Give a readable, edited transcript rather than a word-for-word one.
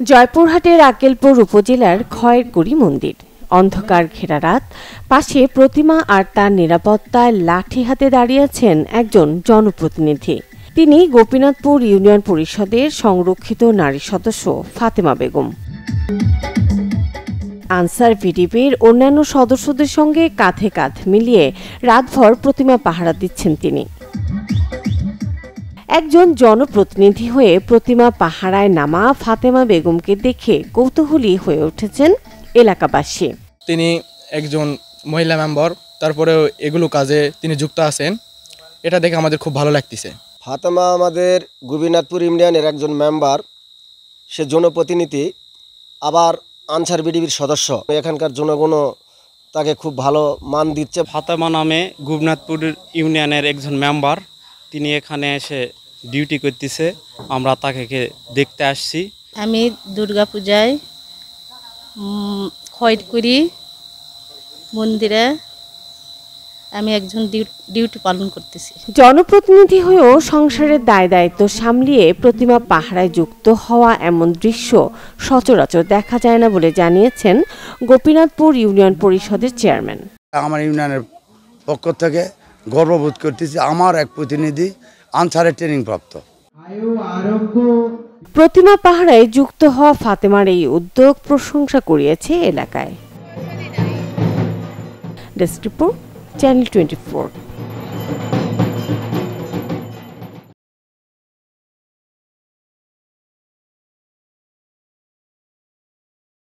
জয়পুরহাটের আক্কেলপুর উপজেলার খয়েরকুড়ি মন্দির। অন্ধকার ঘেরা রাত, পাশে প্রতিমা আর তার নিরাপত্তায় লাঠি হাতে দাঁড়িয়েছেন একজন জনপ্রতিনিধি। তিনি গোপীনাথপুর ইউনিয়ন পরিষদের সংরক্ষিত নারী সদস্য ফাতেমা বেগম। আনসার ভিডিপির অন্যান্য সদস্যদের সঙ্গে কাঁধে কাঁধ মিলিয়ে রাতভর প্রতিমা পাহারা দিচ্ছেন তিনি। একজন জনপ্রতিনিধি হয়ে প্রতিমা পাহারায় নামা ফাতেমা বেগমকে দেখে কৌতূহলী হয়ে উঠেছেন এলাকাবাসী। তিনি একজন মহিলা মেম্বার, তারপরেও এগুলো কাজে তিনি যুক্ত আছেন, এটা দেখে আমাদের খুব ভালো লাগতেছে। ফাতেমা আমাদের গোপীনাথপুর ইউনিয়নের একজন মেম্বার, সে জনপ্রতিনিধি, আবার আনসার ভিডিপির সদস্য। এখানকার জনগণও তাকে খুব ভালো মান দিচ্ছে। ফাতেমা নামে গোপীনাথপুর ইউনিয়নের একজন মেম্বার, তিনি এখানে এসে ডিউটি করতেছে, আমরা তাকে দেখতে আসছি। আমি দুর্গাপূজায় খয়েরকুড়ি মন্দিরে আমি একজন ডিউটি পালন করতেছি। জনপ্রতিনিধি হয়েও সংসারের দায় দায়িত্ব সামলিয়ে প্রতিমা পাহারায় যুক্ত হওয়া এমন দৃশ্য সচরাচর দেখা যায় না বলে জানিয়েছেন গোপীনাথপুর ইউনিয়ন পরিষদের চেয়ারম্যান। আমার ইউনিয়নের পক্ষ থেকে গর্ববোধ করতেছি, আমার এক প্রতিনিধি আনসারের ট্রেনিং প্রাপ্ত। প্রতিমা পাহারায় যুক্ত হওয়া ফাতেমার এই উদ্যোগ প্রশংসা কুড়িয়েছে এলাকায়। Desk report, channel 24।